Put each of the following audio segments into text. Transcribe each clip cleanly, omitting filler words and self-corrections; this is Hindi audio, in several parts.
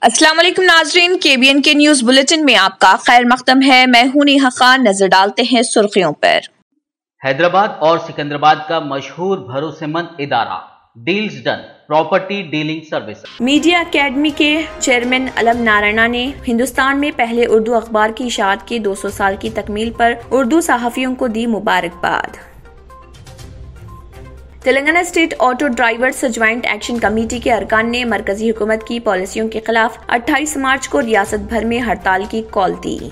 अस्सलाम वालेकुम नाजरीन, KBN के न्यूज बुलेटिन में आपका खैर मकदम है। मैं हूं नेहा खान। नजर डालते हैं सुर्खियों पर। हैदराबाद और सिकंदराबाद का मशहूर भरोसेमंद इदारा deals done property dealing service. Media academy के चेयरमैन अलम नारायणा ने हिंदुस्तान में पहले उर्दू अखबार की इशाअत के 200 साल की तकमील पर उर्दू सहाफियों को दी मुबारकबाद। Telangana state auto drivers joint action committee के अरकान ने मरकजी हुकूमत की पॉलिसियों के खिलाफ 28 मार्च को रियासत भर में हड़ताल की कॉल दी।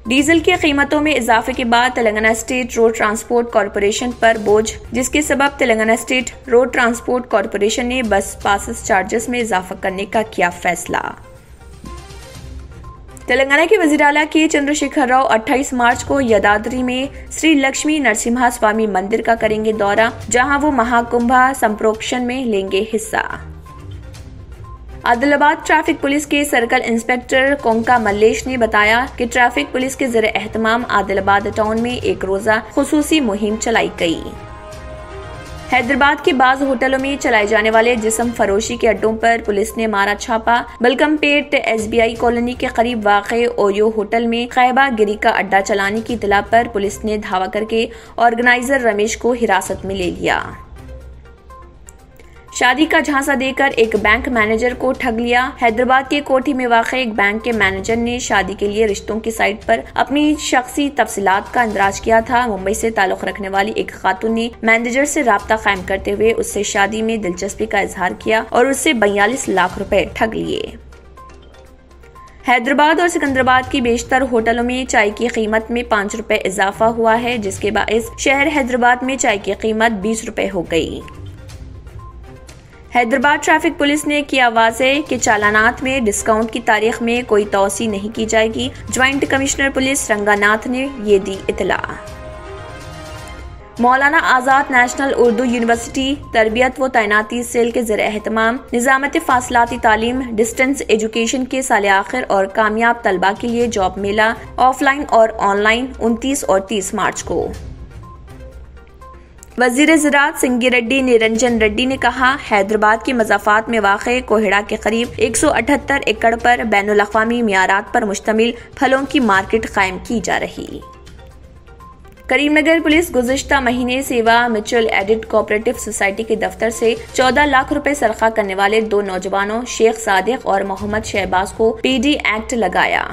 डीजल की कीमतों में इजाफे के बाद Telangana state road transport corporation पर बोझ, जिसके सबब Telangana state road transport corporation ने बस पासेस चार्जेस में इजाफा करने का किया फैसला। तेलंगाना के वजीर आला के चंद्रशेखर राव 28 मार्च को यदाद्री में श्री लक्ष्मी नरसिम्हा स्वामी मंदिर का करेंगे दौरा, जहां वो महाकुंभा संप्रोक्षण में लेंगे हिस्सा। आदिलाबाद ट्रैफिक पुलिस के सर्कल इंस्पेक्टर कोंका मल्लेश ने बताया कि ट्रैफिक पुलिस के ज़रिए एहतमाम आदिलाबाद टाउन में एक रोजा खुसूसी मुहिम चलाई गई। हैदराबाद के बाज होटलों में चलाए जाने वाले जिस्म फरोशी के अड्डों पर पुलिस ने मारा छापा। बलकमपेट SBI कॉलोनी के करीब वाक़े ओयो होटल में खैबा गिरी का अड्डा चलाने की इतला पर पुलिस ने धावा करके ऑर्गेनाइजर रमेश को हिरासत में ले लिया। शादी का झांसा देकर एक बैंक मैनेजर को ठग लिया। हैदराबाद के कोठी में वाक़े एक बैंक के मैनेजर ने शादी के लिए रिश्तों की साइट पर अपनी शख्सी तफसीलात का इंदराज किया था। मुंबई से ताल्लुक रखने वाली एक खातून ने मैनेजर से राब्ता कायम करते हुए उससे शादी में दिलचस्पी का इजहार किया और उससे 42 लाख रुपए ठग लिए। हैदराबाद और सिकंदराबाद की बेशतर होटलों में चाय की कीमत में 5 रुपए इजाफा हुआ है, जिसके बाइस शहर हैदराबाद में चाय की कीमत 20 रुपए हो गई। हैदराबाद ट्रैफिक पुलिस ने किया वाज़ेह कि चालानात में डिस्काउंट की तारीख में कोई तौसी नहीं की जाएगी। ज्वाइंट कमिश्नर पुलिस रंगानाथ ने ये दी इतला। मौलाना आजाद नेशनल उर्दू यूनिवर्सिटी तरबियत व तैनाती सेल के ज़रिए एहतमाम निज़ामत फासलाती तालीम डिस्टेंस एजुकेशन के साल आखिर और कामयाब तलबा के लिए जॉब मेला ऑफलाइन और ऑनलाइन 29 और 30 मार्च को। वजीर ज़राअत सिंगी रेड्डी निरंजन रेड्डी ने कहा, हैदराबाद के मज़ाफ़ात में वाक़े कोहिड़ा के करीब 178 एकड़ पर बैनुल अक़वामी मियारात पर मुश्तमिल फलों की मार्केट कायम की जा रही। करीमनगर पुलिस गुज़िश्ता महीने सेवा म्यूचुअल एडिट कोऑपरेटिव सोसाइटी के दफ्तर से 14 लाख रुपए सरखा करने वाले 2 नौजवानों शेख सादिक और मोहम्मद शहबाज को PD एक्ट लगाया।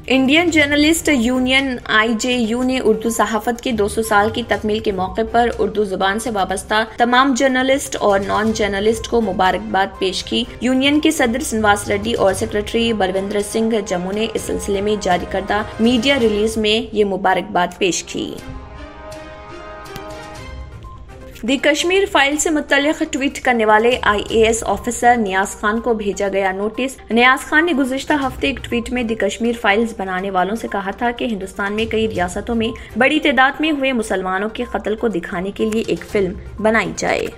इंडियन जर्नलिस्ट यूनियन IJU ने उर्दू सहाफत के 200 साल की तकमील के मौके पर उर्दू जुबान से वाबस्ता तमाम जर्नलिस्ट और नॉन जर्नलिस्ट को मुबारकबाद पेश की। यूनियन के सदर श्रीनिवास रेड्डी और सेक्रेटरी बलविंदर सिंह जम्मू ने इस सिलसिले में जारी करदा मीडिया रिलीज में ये मुबारकबाद पेश की। दी कश्मीर फाइल से मुत्तल्लिक़ ट्वीट करने वाले IAS ऑफिसर नियाज खान को भेजा गया नोटिस। नियाज खान ने गुज़िश्ता हफ्ते एक ट्वीट में दी कश्मीर फाइल्स बनाने वालों से कहा था कि हिंदुस्तान में कई रियासतों में बड़ी तादाद में हुए मुसलमानों के कत्ल को दिखाने के लिए एक फिल्म बनाई जाए।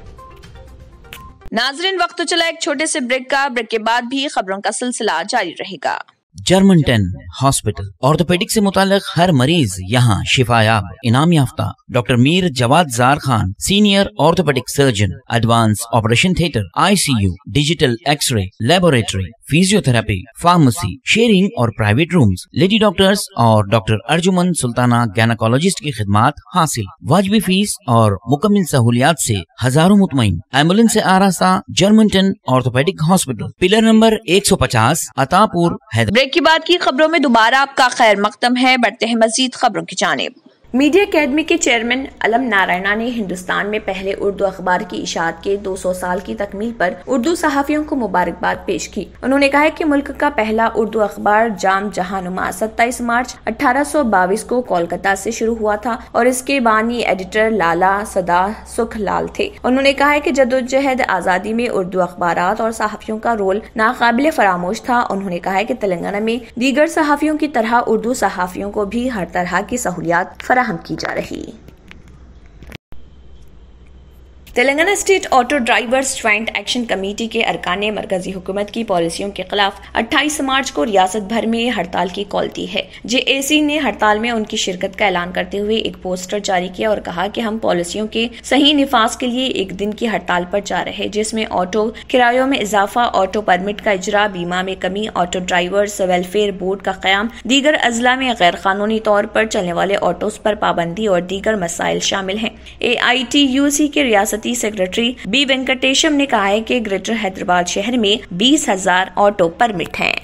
नाज़रीन, वक्त तो चला एक छोटे से ब्रेक का। ब्रेक के बाद भी खबरों का सिलसिला जारी रहेगा। जर्मन 10 हॉस्पिटल ऑर्थोपेडिक से मुताल्लिक हर मरीज यहाँ शिफायाब। इनाम याफ्ता doctor Mir Jawad Jar Khan, senior orthopaedic surgeon, advance operation theatre, ICU, digital x ray, laboratory, physiotherapy, pharmacy, sharing और प्राइवेट रूम्स, लेडी डॉक्टर्स और डॉक्टर अर्जुमन सुल्ताना गैनाकोलॉजिस्ट की खिदमात हासिल। वाजबी फीस और मुकम्मल सहूलियात से हजारों मुतमईन। एम्बुलेंस से आरास्ता German 10 orthopaedic hospital, pillar number 150, Attapur, Hyderabad. Break के बाद की खबरों में दोबारा आपका खैर मकदम है। बढ़ते हैं मजीद खबरों की जानिब। मीडिया एकेडमी के चेयरमैन अलम नारायणा ने हिंदुस्तान में पहले उर्दू अखबार की इशाअत के 200 साल की तकमील पर उर्दू सहाफियों को मुबारकबाद पेश की। उन्होंने कहा कि मुल्क का पहला उर्दू अखबार जाम जहानुमा 27 मार्च 1822 को कोलकाता से शुरू हुआ था और इसके बानी एडिटर लाला सदा सुख लाल थे। उन्होंने कहा कि जदोजहद आजादी में उर्दू अखबारात और सहाफियों का रोल नाकाबिले फरामोश था। उन्होंने कहा कि तेलंगाना में दीगर सहाफियों की तरह उर्दू सहाफियों को भी हर तरह की सहूलियात हम की जा रही। Telangana state auto drivers joint action committee के अरकान ने मरकजी हुकूमत की पॉलिसियों के खिलाफ 28 मार्च को रियासत भर में हड़ताल की कॉल दी है। जेएसी ने हड़ताल में उनकी शिरकत का ऐलान करते हुए एक पोस्टर जारी किया और कहा कि हम पॉलिसियों के सही निफाज के लिए एक दिन की हड़ताल पर जा रहे हैं, जिसमें ऑटो किरायों में इजाफा, ऑटो परमिट का इजरा, बीमा में कमी, ऑटो ड्राइवर्स वेलफेयर बोर्ड का कयाम, दीगर अजला में गैर कानूनी तौर पर चलने वाले ऑटोज पर पाबंदी और दीगर मसाइल शामिल हैं। AITUC के रियासती सेक्रेटरी बी वेंकटेशम ने कहा है कि ग्रेटर हैदराबाद शहर में 20,000 ऑटो परमिट हैं।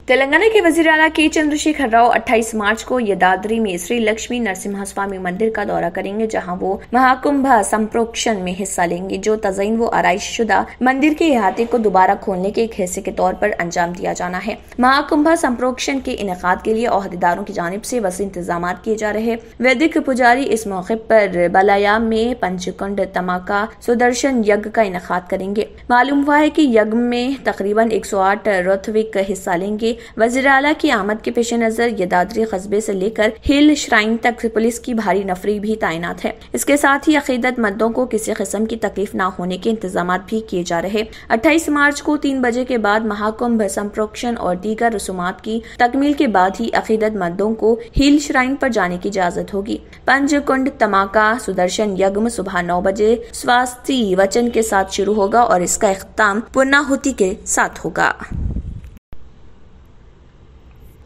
तेलंगाना के वजीर आला के चंद्रशेखर राव 28 मार्च को यदाद्री में श्री लक्ष्मी नरसिम्हा स्वामी मंदिर का दौरा करेंगे, जहां वो महाकुंभ संप्रोक्षण में हिस्सा लेंगे, जो तज़यीन व आराइश शुदा मंदिर के इहाते को दोबारा खोलने के एक हिस्से के तौर पर अंजाम दिया जाना है। महाकुंभ संप्रोक्षण के इनेकाद के लिए ओहदेदारों की जानिब से वसी इंतजाम किए जा रहे। वैदिक पुजारी इस मौके पर बलायाम में पंचकुंड तमाका सुदर्शन यज्ञ का इनेकाद करेंगे। मालूम हुआ है कि यज्ञ में तकरीबन 108 रथविक हिस्सा लेंगे। वजीर आला की आमद के पेश नजर यदाद्री कस्बे से लेकर हिल श्राइन तक पुलिस की भारी नफरी भी तैनात है। इसके साथ ही अकीदतमंदों को किसी किस्म की तकलीफ न होने के इंतजाम भी किए जा रहे। 28 मार्च को 3 बजे के बाद महाकुंभ संप्रोक्षण और दीगर रसूमात की तकमील के बाद ही अकीदतमंदों को हिल श्राइन पर जाने की इजाजत होगी। पंचकुंड तमाका सुदर्शन यज्ञ सुबह 9 बजे स्वास्थ्य वचन के साथ शुरू होगा और इसका इख्तिताम पूर्णाहुति के साथ होगा।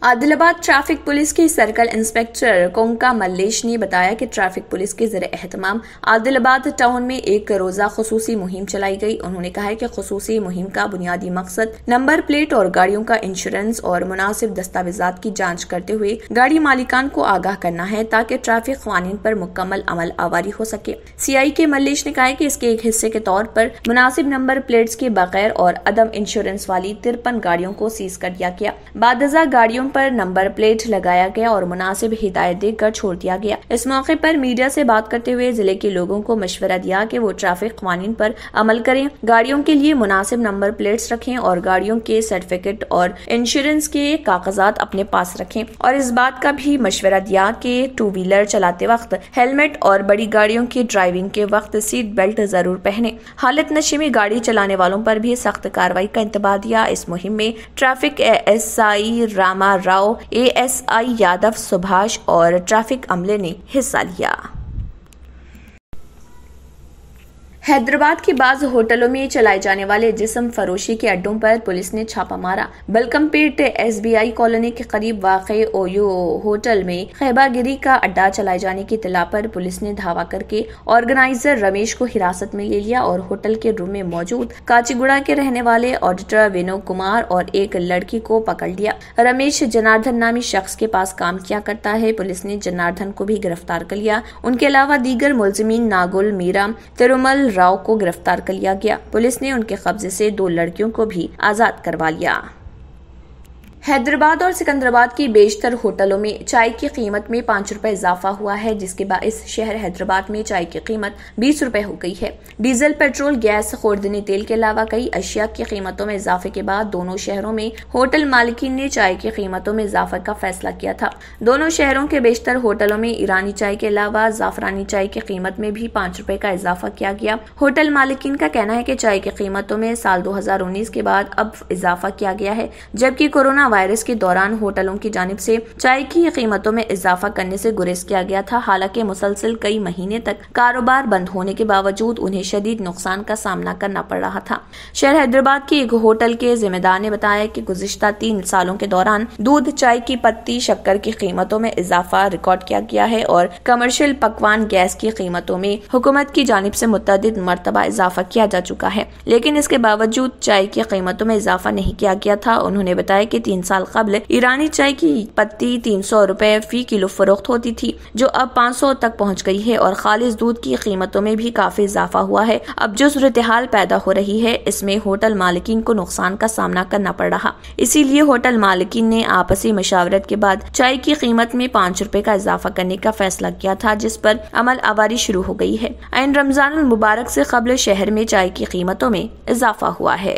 आदिलाबाद ट्रैफिक पुलिस के सर्कल इंस्पेक्टर कोंका मल्लेश ने बताया कि ट्रैफिक पुलिस के ज़रिए एहतमाम आदिलाबाद टाउन में एक रोजा खुसूसी मुहिम चलाई गई। उन्होंने कहा है कि खुसूसी मुहिम का बुनियादी मकसद नंबर प्लेट और गाड़ियों का इंश्योरेंस और मुनासिब दस्तावेजात की जांच करते हुए गाड़ी मालिकान को आगाह करना है, ताकि ट्रैफिक कानून पर मुकम्मल अमल आवारी हो सके। CI के मल्लेश ने कहा कि इसके एक हिस्से के तौर पर मुनासिब नंबर प्लेट्स के बगैर और अदम इंश्योरेंस वाली 53 गाड़ियों को सीज कर दिया गया। बादजा गाड़ियों पर नंबर प्लेट लगाया गया और मुनासिब हिदायत देकर छोड़ दिया गया। इस मौके पर मीडिया से बात करते हुए जिले के लोगों को मशवरा दिया कि वो ट्रैफिक कानून पर अमल करें, गाड़ियों के लिए मुनासिब नंबर प्लेट्स रखें और गाड़ियों के सर्टिफिकेट और इंश्योरेंस के कागजात अपने पास रखें। और इस बात का भी मशवरा दिया कि 2 व्हीलर चलाते वक्त हेलमेट और बड़ी गाड़ियों की ड्राइविंग के वक्त सीट बेल्ट जरूर पहने। हालत नशे में गाड़ी चलाने वालों पर भी सख्त कार्रवाई का इंतबाह दिया। इस मुहिम में traffic SI Rama Rao, ASI Yadav Subhash और ट्रैफिक अमले ने हिस्सा लिया। हैदराबाद के बाज होटलों में चलाए जाने वाले जिस्म फरोशी के अड्डों पर पुलिस ने छापा मारा। बलकमपेट SBI कॉलोनी के करीब वाक़े ओयो होटल में खैबागिरी का अड्डा चलाए जाने की इत्तला पर पुलिस ने धावा करके ऑर्गेनाइजर रमेश को हिरासत में ले लिया और होटल के रूम में मौजूद काचीगुड़ा के रहने वाले ऑडिटर विनोद कुमार और एक लड़की को पकड़ लिया। रमेश जनार्दन नामी शख्स के पास काम किया करता है। पुलिस ने जनार्दन को भी गिरफ्तार कर लिया। उनके अलावा दीगर मुलजिमीन नागुल मीरा तिरुमल राव को गिरफ्तार कर लिया गया। पुलिस ने उनके कब्जे से 2 लड़कियों को भी आजाद करवा लिया। हैदराबाद और सिकंदराबाद की बेशतर होटलों में चाय की कीमत में 5 रुपए इजाफा हुआ है, जिसके बाइस शहर हैदराबाद में चाय की कीमत 20 रुपए हो गई है। डीजल, पेट्रोल, गैस, खुर्दनी तेल के अलावा कई अशिया की कीमतों में इजाफे के बाद दोनों शहरों में होटल मालिकीन ने चाय की कीमतों में इजाफा का फैसला किया था। दोनों शहरों के बेशतर होटलों में ईरानी चाय के अलावा जाफरानी चाय की कीमत में भी 5 रुपए का इजाफा किया गया। होटल मालिकीन का कहना है कि चाय की कीमतों में साल 2019 के बाद अब इजाफा किया गया है, जबकि कोरोना वायरस के दौरान होटलों की जानिब से चाय की कीमतों में इजाफा करने से गुरेज किया गया था। हालांकि मुसलसल कई महीने तक कारोबार बंद होने के बावजूद उन्हें शदीद नुकसान का सामना करना पड़ रहा था। शहर हैदराबाद के एक होटल के जिम्मेदार ने बताया कि गुज़िश्ता 3 सालों के दौरान दूध, चाय की पत्ती, शक्कर की कीमतों में इजाफा रिकॉर्ड किया गया है और कमर्शियल पकवान गैस की कीमतों में हुकूमत की जानिब से मुतअद्दिद मरतबा इजाफा किया जा चुका है, लेकिन इसके बावजूद चाय की कीमतों में इजाफा नहीं किया गया था। उन्होंने बताया कि 3 साल कबल ईरानी चाय की पत्ती 300 रुपए फी किलो फरोख्त होती थी, जो अब 500 तक पहुंच गई है और खालिस दूध की कीमतों में भी काफी इजाफा हुआ है। अब जो सूरत हाल पैदा हो रही है, इसमें होटल मालिकीन को नुकसान का सामना करना पड़ रहा। इसीलिए होटल मालिकीन ने आपसी मशावरत के बाद चाय की कीमत में 5 रुपए का इजाफा करने का फैसला किया था, जिस पर अमल आवारी शुरू हो गई है। ऐन रमजान मुबारक से कबल शहर में चाय की कीमतों में इजाफा हुआ है।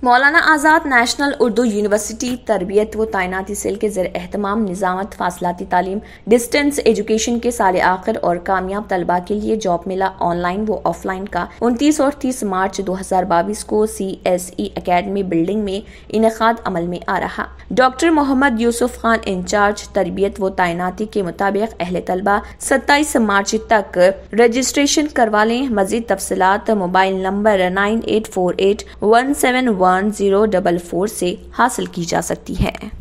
मौलाना आज़ाद नेशनल उर्दू यूनिवर्सिटी तरबियत व तैनाती सेल के ज़र एहतमाम निज़ामत फासलाती तालीम डिस्टेंस एजुकेशन के साल आखिर और कामयाब तलबा के लिए जॉब मेला ऑनलाइन व ऑफलाइन का 29 और 30 मार्च 2022 को CSE एकेडमी बिल्डिंग में इनेकाद अमल में आ रहा। डॉक्टर मोहम्मद यूसुफ खान इंचार्ज तरबियत व तैनाती के मुताबिक अहले तलबा 27 मार्च तक रजिस्ट्रेशन करवा लें। मजीद तफसीलात मोबाइल नंबर 9848171044 से हासिल की जा सकती है।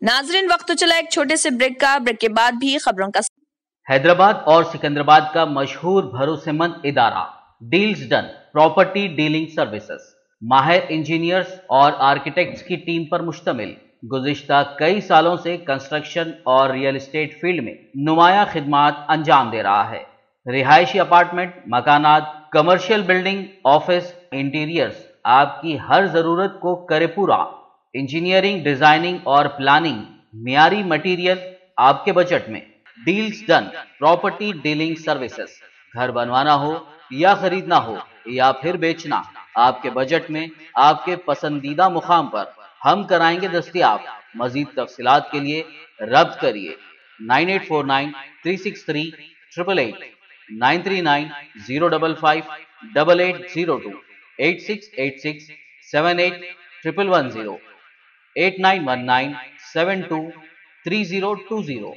नाजरीन, वक्त तो चला एक छोटे से ब्रेक का। ब्रेक के बाद भी खबरों का। हैदराबाद और सिकंदराबाद का मशहूर भरोसेमंद इदारा deals done property dealing services माहिर इंजीनियर्स और आर्किटेक्ट्स की टीम पर मुश्तमिल गुज़िश्ता कई सालों से कंस्ट्रक्शन और रियल एस्टेट फील्ड में नुमाया खिदमात अंजाम दे रहा है। रिहायशी अपार्टमेंट, मकानात, कमर्शियल बिल्डिंग, ऑफिस, इंटीरियर्स आपकी हर जरूरत को करे पूरा। इंजीनियरिंग, डिजाइनिंग और प्लानिंग, मियारी मटेरियल आपके बजट में। Deals done property dealing services. घर बनवाना हो या खरीदना हो या फिर बेचना, आपके बजट में आपके पसंदीदा मुकाम पर हम कराएंगे दस्तयाब। मजीद तफसीलात के लिए रब्त करिए 9849363888, 9390558802, 8686781110, 8919723020।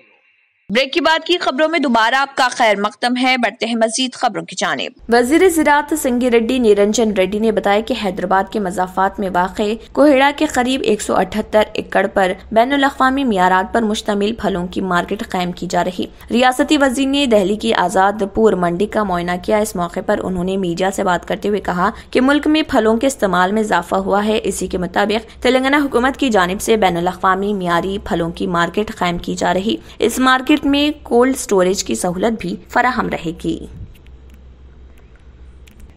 ब्रेक के बाद की खबरों में दोबारा आपका खैर मकदम है। बढ़ते हैं मजीद खबरों की जानिब। वजीर ज़राअत संगिरेड्डी निरंजन रेड्डी ने बताया कि हैदराबाद के मज़ाफ़ात में वाक़े कोहेड़ा के करीब 178 एकड़ पर बैनुल अक़वामी मियारात पर मुश्तमिल फलों की मार्केट कायम की जा रही। रियासती वज़ीर ने दहली की आज़ादपुर मंडी का मुआयना किया। इस मौके पर उन्होंने मीडिया से बात करते हुए कहा कि मुल्क में फलों के इस्तेमाल में इजाफा हुआ है। इसी के मुताबिक तेलंगाना हुकूमत की जानिब से बैनुल अक़वामी मियारी फलों की मार्केट कायम की जा रही। इस मार्केट में कोल्ड स्टोरेज की सहूलत भी फराहम रहेगी।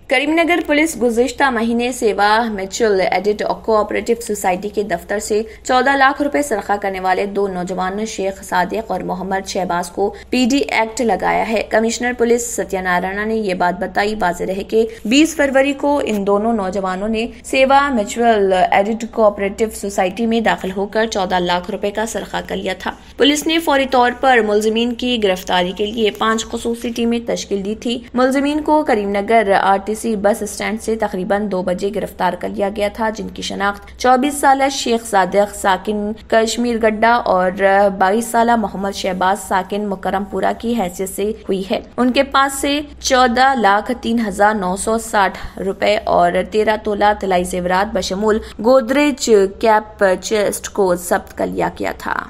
करीमनगर पुलिस गुज़िश्ता महीने सेवा म्यूचुअल एडिट कोऑपरेटिव सोसाइटी के दफ्तर से 14 लाख रुपए सरखा करने वाले दो नौजवान शेख सादिक और मोहम्मद शहबाज को PD एक्ट लगाया है। कमिश्नर पुलिस सत्यनारायण ने ये बात बताई। वाज़ेह रहे कि 20 फरवरी को इन दोनों नौजवानों ने सेवा म्यूचुअल एडिट कोऑपरेटिव सोसाइटी में दाखिल होकर 14 लाख रुपए का सरखा कर लिया था। पुलिस ने फौरी तौर पर मुलजिमीन की गिरफ्तारी के लिए 5 खुसूसी टीमें तश्कील दी थी। मुलजिमीन को करीमनगर RTC बस स्टैंड से तकरीबन 2 बजे गिरफ्तार कर लिया गया था, जिनकी शनाख्त 24 साल शेख सादिक साकिन कश्मीर गड्ढा और 22 साल मोहम्मद शहबाज साकिन मुकरमपुरा की हैसियत से हुई है। उनके पास से 14,03,960 रुपए और 13 तोला तलाई जेवरात बशमूल गोदरेज कैप चेस्ट को जब्त कर लिया गया था।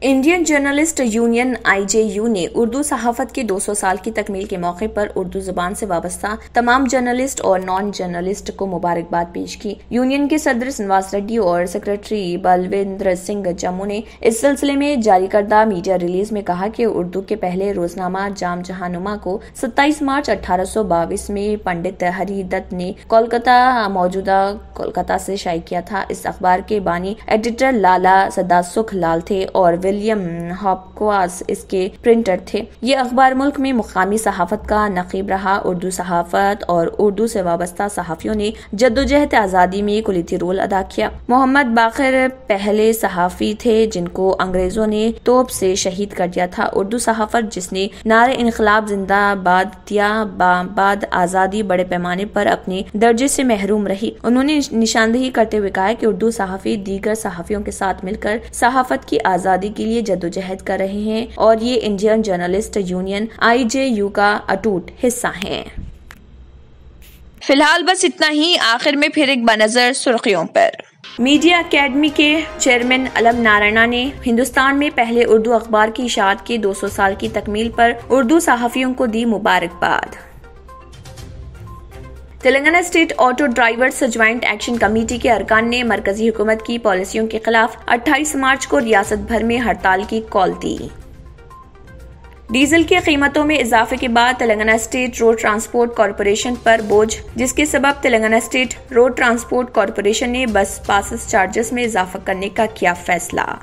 इंडियन जर्नलिस्ट यूनियन IJU ने उर्दू सहाफत के 200 साल की तकमील के मौके पर उर्दू जुबान से वाबस्ता तमाम जर्नलिस्ट और नॉन जर्नलिस्ट को मुबारकबाद पेश की। यूनियन के सदर नवाज रेड्डी और सेक्रेटरी बलविंदर सिंह जम्मू ने इस सिलसिले में जारी करदा मीडिया रिलीज में कहा कि उर्दू के पहले रोजनामा जाम जहानुमा को 27 मार्च 1822 में पंडित हरिदत्त ने मौजूदा कोलकाता से शाया किया था। इस अखबार के बानी एडिटर लाला सदासुख लाल थे और विलियम हॉपक्वास इसके प्रिंटर थे। ये अखबार मुल्क में मुकामी सहाफत का नकीब रहा। उर्दू सहाफत और उर्दू से वाबस्ता सहाफियों ने जद्दोजहद आजादी में कुलीती रोल अदा किया। मोहम्मद बाकिर पहले सहाफी थे जिनको अंग्रेजों ने तोप से शहीद कर दिया था। उर्दू सहाफत जिसने नारे इनकलाब जिंदाबाद दिया बाद आजादी बड़े पैमाने पर अपने दर्जे से महरूम रही। उन्होंने निशानदेही करते हुए कहा कि उर्दू सहाफी दीगर सहाफियों के साथ मिलकर सहाफत की आजादी के लिए जद्दोजहद कर रहे हैं और ये इंडियन जर्नलिस्ट यूनियन IJU का अटूट हिस्सा हैं। फिलहाल बस इतना ही। आखिर में फिर एक बनजर सुर्खियों पर। मीडिया एकेडमी के चेयरमैन अलम नारायणा ने हिंदुस्तान में पहले उर्दू अखबार की इशाअत के 200 साल की तकमील पर उर्दू सहाफियों को दी मुबारकबाद। Telangana state auto drivers joint action committee के अरकान ने मरकजी हुकूमत की पॉलिसियों के खिलाफ 28 मार्च को रियासत भर में हड़ताल की कॉल दी। डीजल की कीमतों में इजाफे के बाद Telangana state road transport corporation पर बोझ, जिसके सबब Telangana state road transport corporation ने बस पासेस चार्जेस में इजाफा करने का किया फैसला।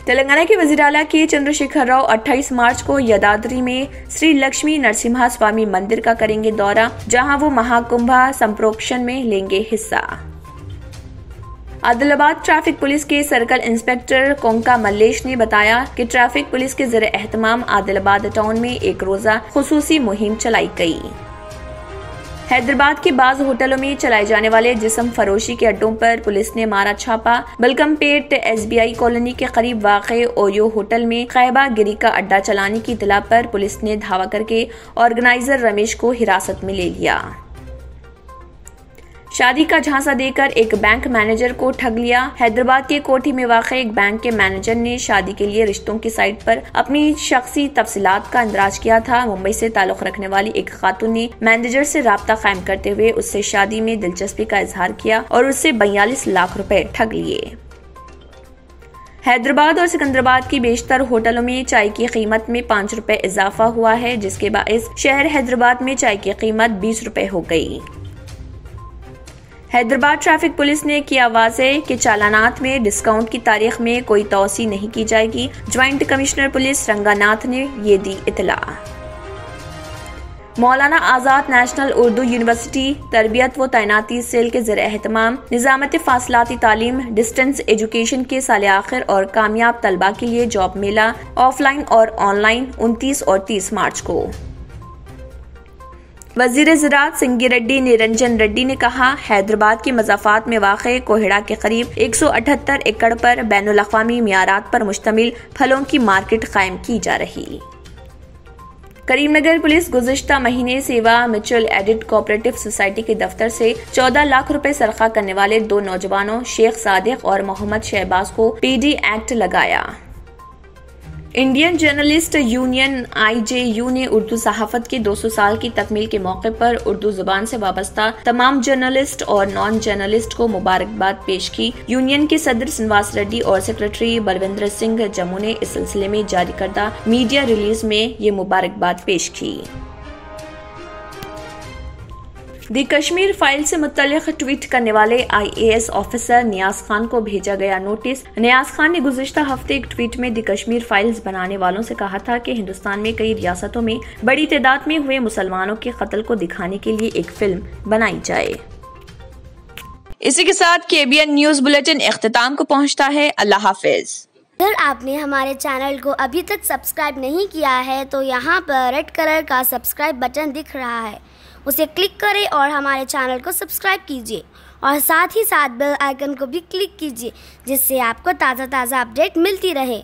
तेलंगाना के वजीर आला के चंद्रशेखर राव 28 मार्च को यादाद्री में श्री लक्ष्मी नरसिम्हा स्वामी मंदिर का करेंगे दौरा, जहां वो महाकुंभ संप्रोक्षण में लेंगे हिस्सा। आदिलाबाद ट्रैफिक पुलिस के सर्कल इंस्पेक्टर कोंका मल्लेश ने बताया कि ट्रैफिक पुलिस के ज़रिए एहतमाम आदिलाबाद टाउन में एक रोजा खुसूसी मुहिम चलाई गई। हैदराबाद के बाज होटलों में चलाए जाने वाले जिस्म फरोशी के अड्डों पर पुलिस ने मारा छापा। बलकमपेट SBI कॉलोनी के करीब वाक़े ओयो होटल में खैबा गिरी का अड्डा चलाने की इत्तला पर पुलिस ने धावा करके ऑर्गेनाइजर रमेश को हिरासत में ले लिया। शादी का झांसा देकर एक बैंक मैनेजर को ठग लिया। हैदराबाद के कोठी में वाक़े एक बैंक के मैनेजर ने शादी के लिए रिश्तों की साइट पर अपनी शख्सी तफसीलात का इंदराज किया था। मुंबई से ताल्लुक रखने वाली एक खातून ने मैनेजर से राब्ता कायम करते हुए उससे शादी में दिलचस्पी का इजहार किया और उससे 42 लाख रुपए ठग लिए। हैदराबाद और सिकंदराबाद की बेशतर होटलों में चाय की कीमत में 5 रुपए इजाफा हुआ है, जिसके बाइस शहर हैदराबाद में चाय की कीमत 20 रुपए हो गई। हैदराबाद ट्रैफिक पुलिस ने किया वाज़ेह कि चालानात में डिस्काउंट की तारीख में कोई तौसी नहीं की जाएगी। ज्वाइंट कमिश्नर पुलिस रंगानाथ ने ये दी इत्तला। मौलाना आज़ाद नेशनल उर्दू यूनिवर्सिटी तरबियत व तैनाती सेल के ज़रिए एहतमाम निज़ामत फासलाती तालीम डिस्टेंस एजुकेशन के साल आखिर और कामयाब तलबा के लिए जॉब मेला ऑफलाइन और ऑनलाइन 29 और 30 मार्च को। वजीर ज़राअत सिंगिरेड्डी निरंजन रेड्डी ने कहा, हैदराबाद के मज़ाफ़ात में वाक़े कोहिड़ा के करीब 178 एकड़ पर बैनुल अक़वामी मियारात पर मुश्तमिल फलों की मार्केट कायम की जा रही। करीमनगर पुलिस गुज़िश्ता महीने सेवा मिचल एडिट कोऑपरेटिव सोसाइटी के दफ्तर से 14 लाख रुपए सरखा करने वाले 2 नौजवानों शेख सादिक और मोहम्मद शहबाज को PD एक्ट लगाया। इंडियन जर्नलिस्ट यूनियन IJU ने उर्दू सहाफत के 200 साल की तकमील के मौके पर उर्दू जुबान से वाबस्ता तमाम जर्नलिस्ट और नॉन जर्नलिस्ट को मुबारकबाद पेश की। यूनियन के सदर श्रीनिवास रेड्डी और सेक्रेटरी बलविंदर सिंह जम्मू ने इस सिलसिले में जारी करदा मीडिया रिलीज में ये मुबारकबाद पेश की। दी कश्मीर फाइल से मुत्तल्लिक़ ट्वीट करने वाले IAS ऑफिसर नियाज खान को भेजा गया नोटिस। नियाज खान ने गुज़िश्ता हफ्ते एक ट्वीट में दी कश्मीर फाइल्स बनाने वालों से कहा था कि हिंदुस्तान में कई रियासतों में बड़ी तादाद में हुए मुसलमानों के कत्ल को दिखाने के लिए एक फिल्म बनाई जाए। इसी के साथ KBN न्यूज बुलेटिन इख्तिताम को पहुँचता है। अल्लाह हाफिज। अगर आपने हमारे चैनल को अभी तक सब्सक्राइब नहीं किया है तो यहाँ पर रेड कलर का सब्सक्राइब बटन दिख रहा है, उसे क्लिक करें और हमारे चैनल को सब्सक्राइब कीजिए और साथ ही साथ बेल आइकन को भी क्लिक कीजिए, जिससे आपको ताज़ा अपडेट मिलती रहे।